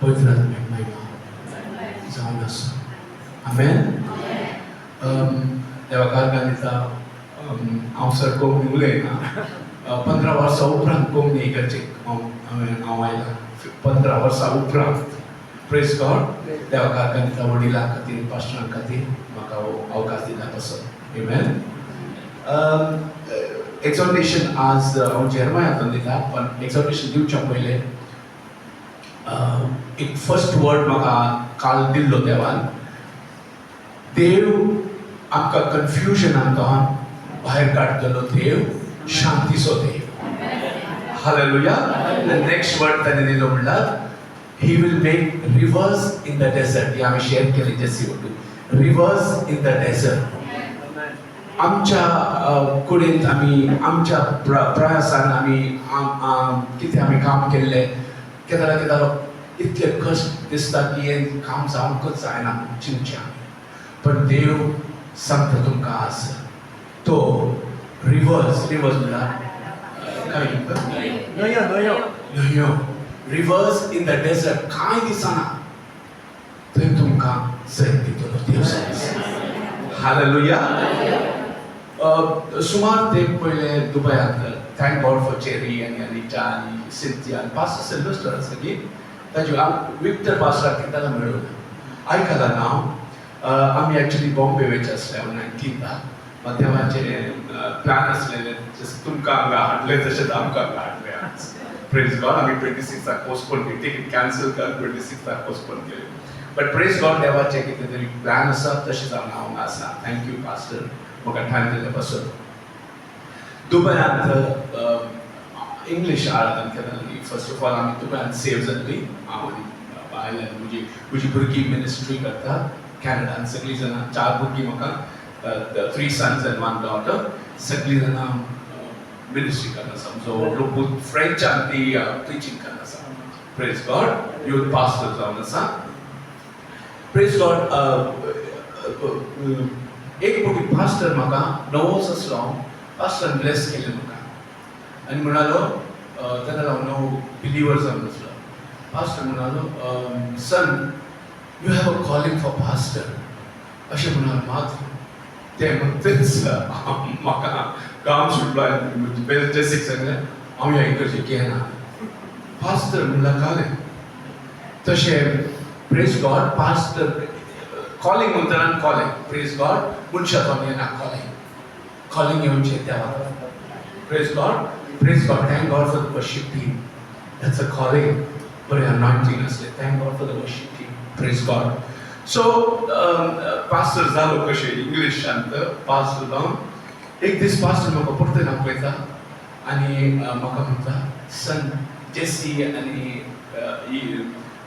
पवित्र आत्म्याक महिमा जावन आसा. आमेन. देवा कारणान दिता हांव सर कोंकणी उलयना. 15 वर्सां उपरांत कोंकणी इगर्जेक हांव आयला. 15 वर्सां उपरांत. Praise God. देवा कारणान दिता वडिलां खातीर पास्टरां खातीर म्हाका अवकाश दिला तसो. आमेन. एक्झॉर्टेशन आज हांव जेरमायातून दिता, पण एक्झॉर्टेशन दिवच्या पयलें एक फर्स्ट वर्ड म्हाका काल दिल्लो देवान. देव आमकां कन्फ्युजनांतल्यान भायर काडटलो देव, शांतीचो देव. हालेलुया. नेक्स्ट वर्ड ताणें दिलो म्हणल्यार he will make rivers in the desert. ही आमी शेअर केली जेसी वटू. Rivers in the desert. आमच्या कुडींत आमी आमच्या प्रयासान आमी कितें आमी काम केल्लें केदार इतले कश्ट दिसता की हें काम जावंकच जायना चिंतच्या. पण देव सांगता तुमकां आज तो रिवर्स म्हणल्यार न्हंयो रिवर्स इन द डेझर्ट कांय दिसना थंय तुमकां जैत दितलो देव सांगता. हालेलुया. सुमार तेंप पयलें दुबयांत थँक गॉड फॉर चेरी आनी अनिटा आनी सिंथिया आनी पास्टर सिल्वेस्टर आसा की ताजे विक्टर पास्टराक कितें मेळून आयकलां नांव. आमी एक्चुली बॉम्बे वयचे आसले 19 देवाचे प्लॅन आसलेले तुमकां हांगा हाडले तशेंच आमकां हांगा हाडले आज. Praise God. आमी 26 पोस्टपोन केली. टिकेट कॅन्सल कर 26 पोस्टपोन केली. बट प्रेज गॉड देवाचें कितें तरी प्लॅन आसा तशेंच हांगा आसा. थँक्यू पास्टर म्हाका टायम दिले पासून. दुबयांत इंग्लीश आराधन केली. फर्स्ट ऑफ ऑल आमी दुबयांत सेव जाल्ली. हांव आनी आयलँड म्हजी भुरगीं मिनिस्ट्री करता कॅनडान. सगळीं जाणां 4 भुरगीं म्हाका 3 sons and 1 daughter. सगळीं जाणां मिनिस्ट्री करता. समजो फ्रेंचान ती टिचींग करता. Praise God. यूथ पास्टर जावन आसा. Praise God. एक फावटी पास्टर म्हाका नवोच आसलो. पास्टरान ब्लेस केलें म्हाका आनी म्हणालो तेन्ना हांव नो बिलिवर जावन आसलो. पास्टर म्हणालो son you have a calling for pastor अशें म्हणाल. मात ते म्हणटेच म्हाका काम सुटलो. बेसिक सांगलें हांव ह्या इकडचें घेना. पास्टर म्हणल्यार कालें तशें. Praise God. पास्टर कॉलिंग म्हणटना कॉलिंग. Praise God. मनशाचो येना कॉलिंग येवचें देवा. Praise God. Praise God. Thank God for the worship team. That's a calling. बरें अनॉयंटिंग आसलें. Thank God for the worship team. Praise God. So pastor जालो कशें इंग्लिशांत pastor जावन एक दीस पास्टर म्हाका परतें आपयता आनी म्हाका म्हणटा सन जेसी आनी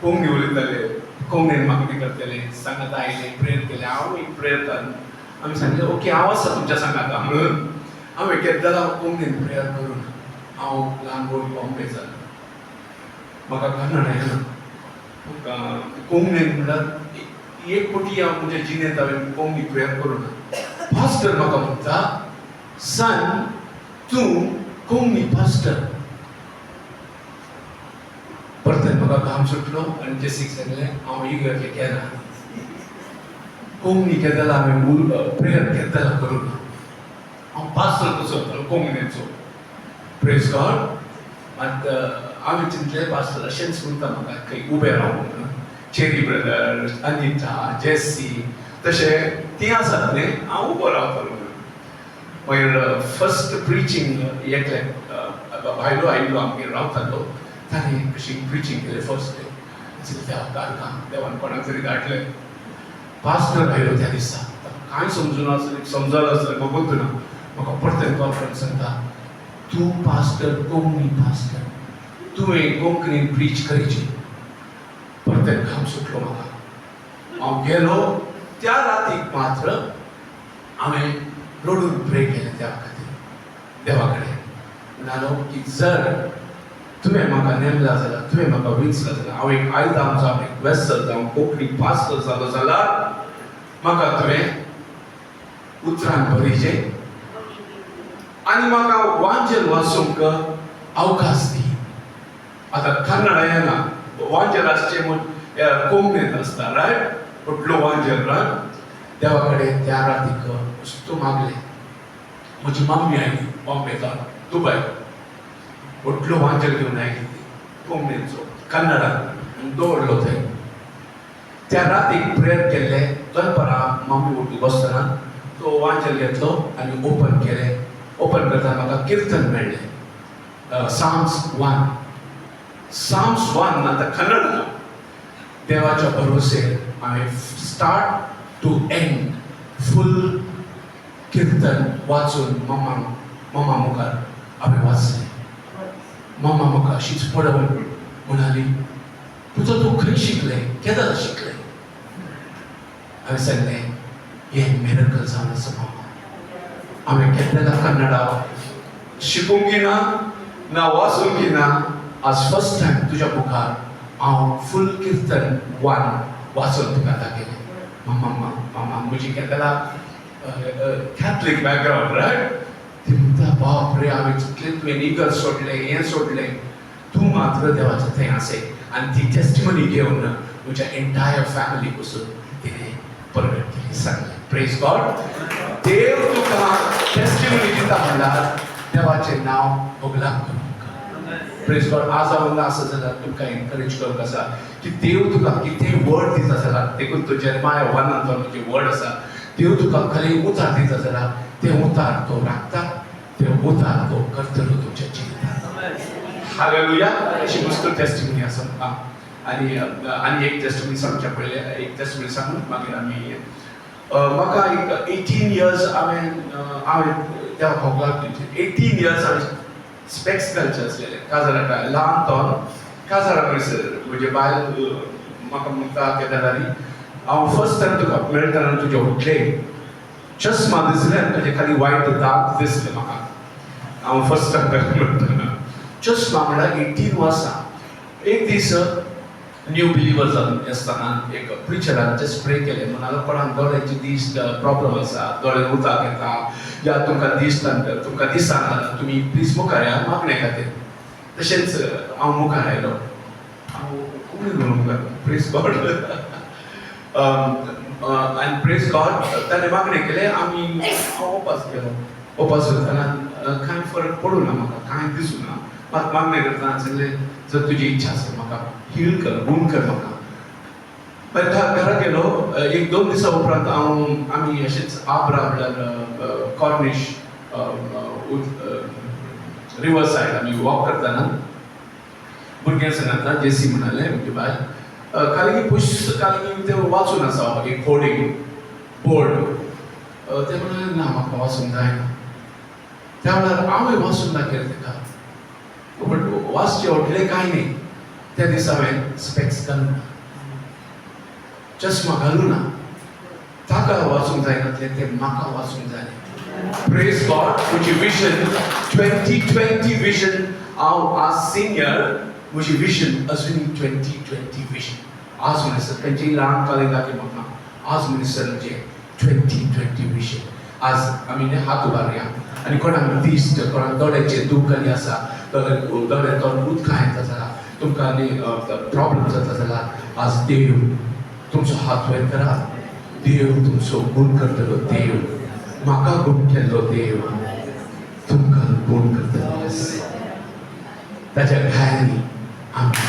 कोंकणी उलयताले. कोंकणीन म्हाका कितें करतले सांगात आयले प्रेयर केले. हांव एक प्रेयर जावन आमी सांगलें ओके हांव आसा तुमच्या सांगाता म्हणून हांवें केद्दाला कोंकणीन प्रेयर करून हांव ल्हान बोल बॉम्बे जालो. म्हाका कन्नड येना. म्हाका कोंकणीन म्हणल्यार एक फावटी हांव म्हज्या जिणेंत हांवें कोंकणी प्रेयर करूं ना. पास्टर म्हाका म्हणटा सन तूं कोंकणी पास्टर. परतें म्हाका घाम सुटलो आनी जेसीक सांगलें हांव इगर्जे केना. कोंकणी केद्दाला हांवें प्रेयर केद्दाला करूं ना. हांव पास्टर कसो जातालो कोंकणीचो. Praise God. आनी हांवें चिंतलें पास्टर अशेंच म्हणटा म्हाका खंय उबें राव म्हणून. चेरी ब्रदर अनिता जेसी तशें तीं आसात न्ही हांव उबो रावतालो. मागीर फर्स्ट प्रिचींग एकलें भायलो आयिल्लो आमगेर रावतालो. ताणें कशी प्रिचींग केलें फर्स्ट डे. देवा देवान कोणाक तरी धाडलें. पास्टर आयलो त्या दिसा. कांय समजुना समजलो आसलें बगूच ना. म्हाका परतें कॉन्फरन्स सांगता तूं पास्टर कोंकणी पास्टर. तुवें कोंकणीन प्रीच करची. परतें घाम सुटलो म्हाका. हांव गेलो. त्या रातीक मात्र हांवें रडून प्रे केलें देवा खातीर. देवा कडेन म्हणालो की जर तुवें म्हाका नेमला जाल्यार तुवें म्हाका विंचला जाल्यार हांव एक आयदाम जावन एक वेसल जावन कोंकणी पास्टर जालो जाल्यार म्हाका तुवें उतरान भरिचें आनी म्हाका वांचन वाचूंक अवकाश दी. आतां कन्नड येना वांजराचे कोंबणेत असता रायट कुठलो वांजर रायट देवाकडे त्या रातीक वस्तू मागले म्हजी मम्मी आयली बॉम्बेकार दुबय कुठलो वांजर घेऊन आयली कोंबणेचो कन्नडान दवरलो थंय त्या रातीक प्रेयर केल्ले दनपरां मम्मी उठी बसतना तो वांजर घेतलो आनी ओपन केले ओपन करतना म्हाका किर्तन मेळ्ळें साम्स 1 आतां कन्नड ना देवाच्या भरोसेर हांवें स्टार्ट टू एंड फुल किर्तन वाचून मम्मा मुखार हांवें वाचलें मम्मा म्हाका अशीच पळोवन म्हणाली तुजो तूं खंय शिकलें केदां शिकलें हांवें सांगलें हे मिरेकल जावन आसा मम्मा हांवें केन्ना कन्नडा शिकूंक ना वाचूंक ना आज फर्स्ट टायम तुज्या मुखार हांव फुल किर्तन 1 वाचून तुका दाखयलें मम्मा म्हजी केन्ना कॅथलीक बॅकग्रावंड रायट ती म्हणटा बाप रे हांवें चिंतलें तुवें इगल सोडलें हें सोडलें तूं मात्र देवाचें थंय आसय आनी ती टेस्टिमनी घेवन म्हज्या एंटायर फॅमिली पसून तिणें प्रगट केली सांगलें प्रेज गॉड देव तुका टेस्टिमनी दिता म्हणल्यार देवाचें नांव भोगलाक करूंक प्रेज गॉड आज हांव हांगा आसा जाल्यार तुमकां एनकरेज करूंक आसा की देव तुका कितेंय वर्ड दिता जाल्यार देखून तो जेरमाया 1 जे वर्ड आसा देव तुका खरें उतार दिता जाल्यार तें उतार तो राखता तें उतार तो करतलो तुमच्या जिवितांत हालेलुया अशी मस्त टेस्टिमनी आसा म्हाका आनी एक टेस्टिमनी सांगच्या पयलें एक टेस्टिमनी सांगून मागीर आमी म्हाका एक 18 years हांवें देवा भोगलाक 18 years हांवें स्पेक्स घालचे आसलेले काजाराका ल्हान तो काजारा म्हणसर म्हणजे बायल म्हाका म्हणटा केदारी हांव फर्स्ट टायम तुका मेळटना तुजे उठले चश्मा दिसले आनी तुजे खाली वायट दाग दिसले म्हाका हांव फर्स्ट टायम मेळटना चश्मा म्हळ्यार 18 वर्सां एक दीस न्यू बिलिवर जावन आसतना एक प्रिचरान जस्ट प्रे केलें म्हणालो कोणाक दोळ्याची दिस प्रॉब्लम आसा दोळे उताक येता या तुमकां दिसना तुमी प्लीज मुखार या मागणे खातीर तशेंच हांव मुखार आयलो हांव उमेद म्हणूंक लागलो प्रेज गॉड आनी प्रेज गॉड ताणें मागणें केलें आमी हांव ओपास केलो ओपास करतना कांय फरक पडूं ना म्हाका कांय दिसूं ना म्हाका मागणें करतना सांगलें जर तुजी इच्छा आसा म्हाका हील कर बून कर म्हाका मागीर घरा गेलो 1-2 दिसां उपरांत आमी अशेंच आब्रा म्हणल्यार कॉर्निश रिवर सायड आमी वॉक करतना भुरग्यां सांगता जेसी म्हणालें म्हणजे बाय खाली खाली ते वाचून आसा एक होर्डिंग बोर्ड ते म्हणाले ना म्हाका वाचूंक जायना त्या वेळार हांवें वाचून दाखयलें ताका बट वाचचे ओटले कांय न्ही त्या दिसा हांवें स्पेक्स घालूं ना चश्मा घालूं ना ताका वाचूंक जायनातलें तें म्हाका वाचूंक जालें प्रेज गॉड म्हजी विजन 2020 विजन हांव आज सिनियर म्हजी विजन अजुनी 2020 विजन आज म्हणसर खंयचीय ल्हान काळी दाखय म्हाका आज म्हणसर म्हणजे 2020 विजन आज आमी हात उबारया आनी कोणाक दिश्ट कोणाक दोळ्याचेर दुखणी आसा दोळ्यांतल्यान उदकां येता जाल्यार तुमकां आनी प्रॉब्लम जाता जाल्यार आज देव तुमचो हात वयर करा देव तुमचो गुण करतलो देव म्हाका गुण केल्लो देव तुमकां गुण करतलो ताच्या घायांनी आमी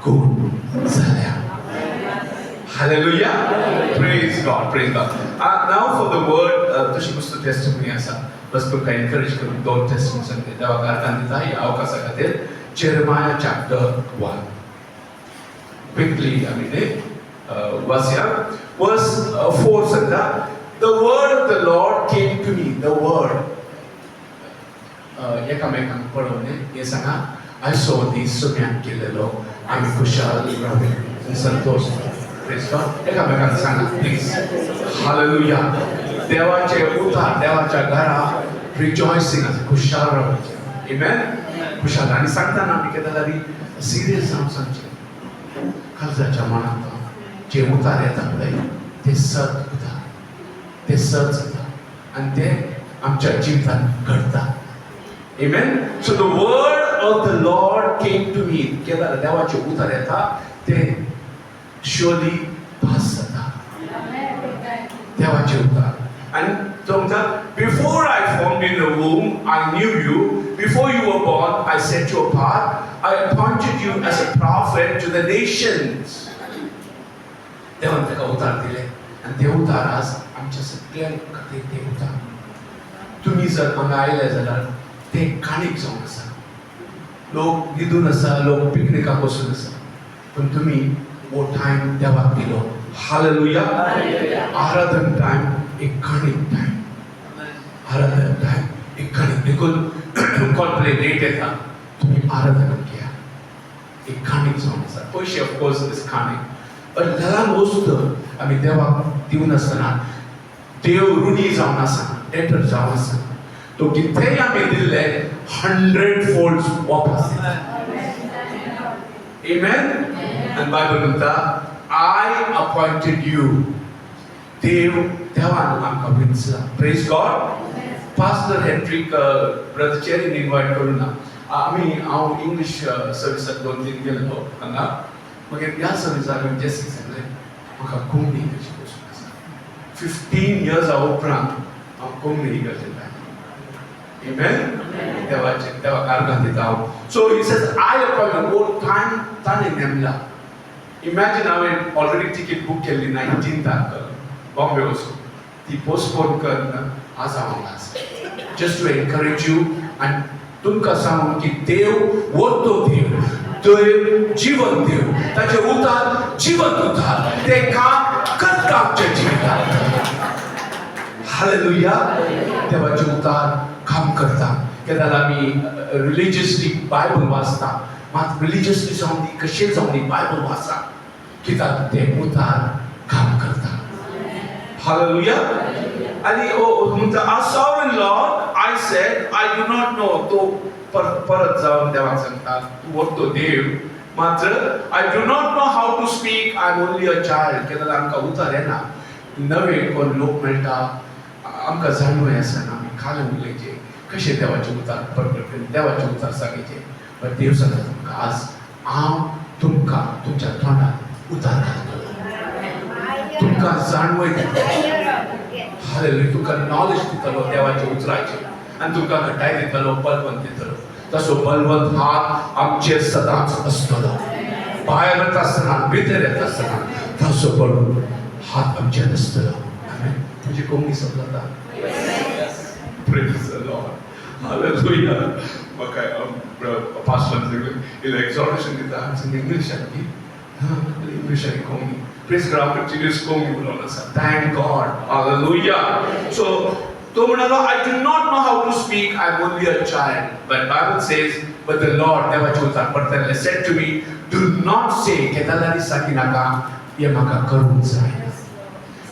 गुण जाल्या Hallelujah. Praise God. Praise God. Now for the word, तुझी मस्त टेस्टिमनी आसा. बस तुका एनकरेज करून 2 टेस्टिमनी सांगते. देवा कारकान दिता ह्या अवकाशा खातीर. Jeremiah chapter 1. Quickly, वाचया. Verse 4 सांगता. The word of the Lord came to me. The word. एकामेकांक पळोवने हे सांगा. I saw these सुम्याक केलेलो आमी खुशाल रावले संतोष. Praise God. एकामेकांक सांगा प्लीज. Hallelujah. देवाचे उतार देवाच्या घरा रिजॉयसिंग आसा खुशाल रावचे. Amen. खुशाल आनी सांगतना आमी कितें जाली सिरियस जावन सांगचे काळजाच्या मनांत जे उतार येता पळय ते सत उतार ते सत जाता आनी ते आमच्या जिवितांत घडटा. Amen. So the word of the Lord came to me. Kedar देवाचे उतर येता ते surely pass जाता. देवाचे उतर. And so before I formed in the womb, I knew you. Before you were born, I set you apart. I appointed you as a prophet to the nations. देवान ताका उतर दिले. आणि ते उतर आज आमच्या सगळ्यांक खातीर ते उतर. तुम्ही जर हांगा आयले जाल्यार ते काणीक जावन आसा. लोक न्हिदून आसा, लोक पिकनिकाक वचून आसा. पण तुम्ही वो टायम देवाक दिलो. हालेलुया. आराधन टायम एक काणीक टायम. आराधन टायम एक काणीक. देखून कॉल लेट येता तुम्ही आराधन घ्या. एक काणीक जावन आसा. पयशे ऑफकोर्स इज काणीक. पण ल्हान वस्त आमी देवाक दिवन आसतना देव ऋणी जावन आसा, डेटर जावन आसा. तो कितेंय आमी दिल्ले 100 folds वापस दिता. Amen. And Bible म्हणटा I appointed you. देवान आमकां विंचला. Praise God. Pastor Hendrik Brother Cherry invite करून ना. हांव इंग्लिश सर्विसाक 2-3 गेलो हांगा. मागीर ह्या सर्विसाक हांवें जेसीक सांगलें म्हाका कोंकणी इंग्लीश वचूंक आसा. 15 years उपरांत हांव कोंकणी इगर्जेंत आयलो. Amen. देवाक आर्गां दिता हांव. So he says I appointed all time ताणें नेमला. Imagine हांवें ऑलरेडी टिकेट बूक केल्ली 19th बॉम्बे वचून. ती पोस्टपोन करून आज हांव हांगा आसा. Just to encourage you and तुमकां सांगून की देव वरतो देव, देव जीवन देव, ताचे उतार जीवन उतार, ते काम करता आमच्या जिवितांत. हालेलुया. देवाचे उतार काम करता. केदार आमी रिलिजियसली बायबल वाचता. मात रिलिजियसली जावन दी कशें जावन दी बायबल वाचा. कित्याक ते उतार काम करता. हालेलुया. आणि म्हणटा as sovereign Lord I said I do not know. तो परत जावन देवाक सांगता तूं वरतो देव, मात्र I do not know how to speak. I am only a child. Kedar आमकां उतार येना. नवे कोण लोक मेळटा आमकां जाणवय आसना. आमी खाले उलयचे कशें देवाचे उतार परत देवाचे उतार सांगचे. पण देव सांगता तुमकां आज हांव तुमकां तुमच्या तोंडात उतार घालतलो. तुमकां जाणवय दितलो. हालेलुया. तुमकां नॉलेज दितलो देवाचे उतराचे. आनी तुमकां घटाय दितलो, बलवंत दितलो. तसो बलवंत हात आमचेर सदांच आसतलो. भायर येता आसतना भितर येता आसतना तसो बलवंत हात आमचेर आसतलो. आमेन. तुजी कोंकणी समजता? Praise the Lord. Hallelujah. म्हाका पास्टरान सांगलें एक्सॉर्टेशन दिता. हांवें इंग्लिशान की इंग्लिशान Konkani. Praise God. Continuous Konkani उलोवन आसा. Thank God. Hallelujah. So तो म्हणालो I do not know how to speak. I am only a child. But Bible says, but the Lord देवाचे उतार परतले said to me, do not say केदारारी सांगी नाका ये म्हाका करूंक जाय.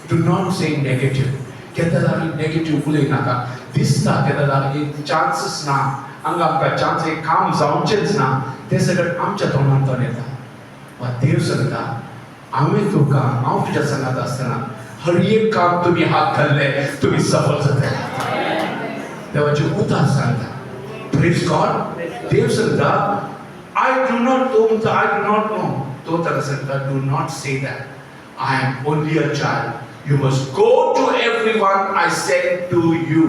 Do not say negative. केदारारी नेगेटिव्ह उलय नाका. दिसता केदारारी चान्सेस ना. हांगा आमकां चान्स एक काम जावचेंच ना. ते सगळें आमच्या तोंडांतल्यान येता. वा देव सांगता हांवें तुका हांव तुज्या सांगात आसतना हर एक काम तुम्ही हात घालले तुम्ही सफल जातले. देवाचे उतार सांगता. Praise God. देव सांगता I do not know. तो ताका सांगता do not say that. I am only a child. You must go to everyone I send to you.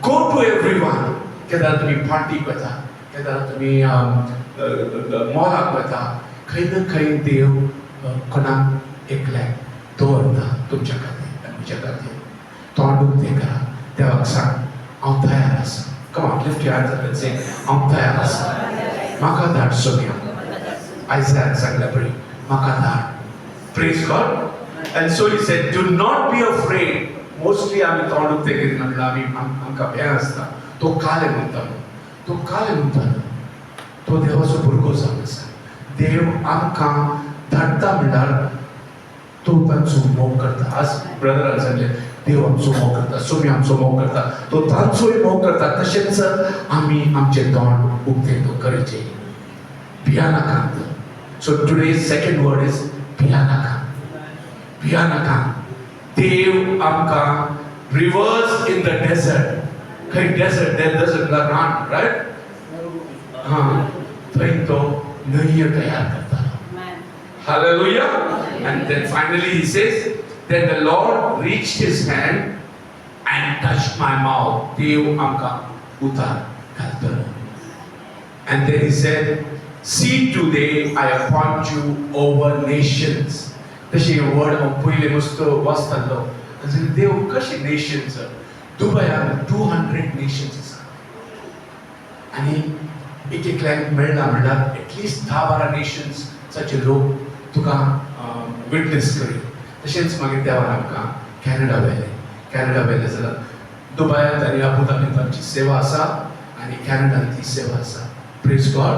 Go to everyone. Kedar तुम्ही पार्टी वता, केदार तुम्ही मॉलाक वता, खंय ना खंय देव कोणाक एकल्याक दवरता तुमच्या खातीर आनी म्हज्या खातीर. तोंड उक्तें करा. देवाक सांग हांव तयार आसा. Come on, lift your hands up and say हांव तयार आसा. म्हाका धाड सोम्या. आयजायान सांगल्या बरी म्हाका धाड. Praise God. And so he said, do not be afraid. Mostly आमी तोंड उक्तें करिना म्हणल्यार आमी आमकां भंय आसता. तो काले म्हणटालो. तो काले म्हणटालो. तो देवाचो भुरगो जावन आसा. देव आमकां धाडटा म्हणल्यार तो तांचो मोग करता. आज ब्रदरान सांगलें देव आमचो मोग करता, सोमी आमचो मोग करता. तो तांचोय मोग करता. तशेंच आमी आमचें तोंड उक्तें तो करचें. भिया नाकात. So today's second word is भिया नाका. भिया नाका. देव आमकां रिवर्स इन द डेजर्ट. खंय डेजर्ट म्हणल्यार रान, रायट? थंय तो न्हंय तयार करतालो. Hallelujah. And then finally he says, then the Lord reached his hand and touched my mouth. Dev amka utar घालतलो. And then he said, see, today I appoint you over nations. तशी word पहिले मस्त वाचतालो. देव कशी nations दुबयान 200 nations आसा आणि एक एकल्याक मेळना म्हणल्यार एटलिस्ट 10-12 नेशन्साचे लोक तुका विटनेस करी. तशेंच मागीर देवान आमकां कॅनडा व्हेलें जाल्यार दुबयांत आनी अबुधाबींत आमची सेवा आसा आनी कॅनडांत ती सेवा आसा. Praise God.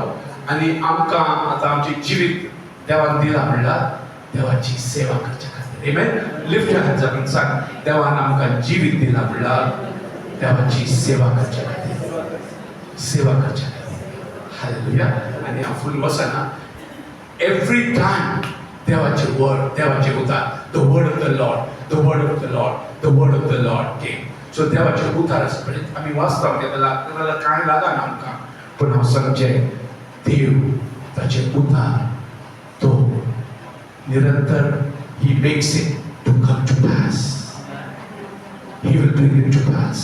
आनी आमकां आतां आमचें जिवीत देवान दिलां म्हणल्यार देवाची सेवा करच्या खातीर. आमेन. लिफ्ट युअर हँड्स अप आनी सांग, देवान आमकां जिवीत दिलां म्हणल्यार देवाची सेवा करच्या खातीर. सेवा करच्या खातीर. हालेलुया. आनी हांव फुल वचना. एवरी टायम देवाचे वर्ड, देवाचे उतार, the word of the Lord, the word of the Lord, the word of the Lord came. So देवाचे उतार आसा पळय आमी वाचता तेन्ना कांय लागना आमकां, पूण हांव सांगचें देव ताचे उतार तो निरंतर he makes it to come to pass. He will bring it to pass.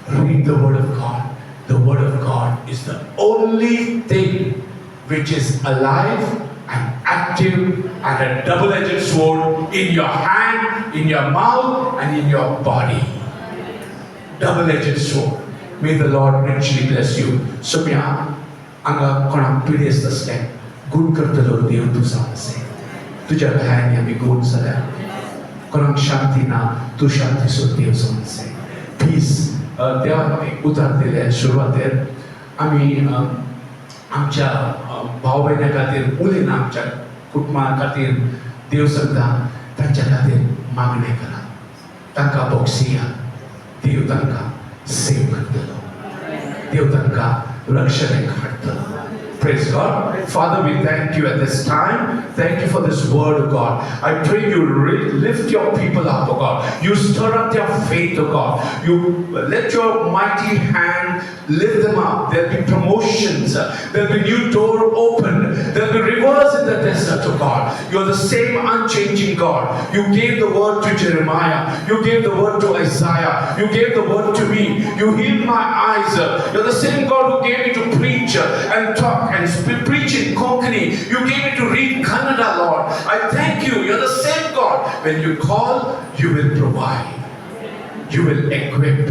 Read the word of God. The word of God is the only thing which is alive and active and a double-edged sword in your hand, in your mouth and in your body. Double-edged sword. May the Lord richly bless you. Sumya anga konak pides tasle gun kartalo Dev tu samase. तुझ्या भायाने आम्ही गुण झाल्या. कोणाक शांती ना, तू शांती so देव समजसे. Piece देवान आम्ही उतार दिले. सुरवातेर आम्ही आमच्या भाव बहिणी खातीर उलयना, आमच्या कुटुंबा खातीर देव सांगता तांच्या खातीर मागणे करा, तांकां बक्षिया. देव तांकां सेव करतलो, देव तांकां रक्षणेक हाडटलो. Praise God. Father, we thank you at this time. Thank you for this word, oh God. I pray you lift your people up, oh God. You stir up their faith, oh God. You let your mighty hand lift them up. There'll be promotions. There'll be new door opened. There'll be rivers in the desert, oh God. You're the same unchanging God. You gave the word to Jeremiah. You gave the word to Isaiah. You gave the word to me. You healed my eyes. You're the same God who gave me to preach and talk and preach in Konkani. You gave me to read Kannada, Lord. I thank you. You're the same God. When you call, you will provide. You will equip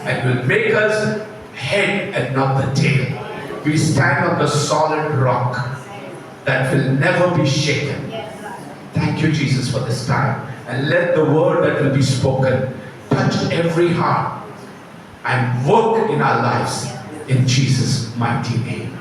and will make us head and not the tail. We stand on the solid rock that will never be shaken. Thank you, Jesus, for this time. And let the word that will be spoken touch every heart and work in our lives. In Jesus' mighty name.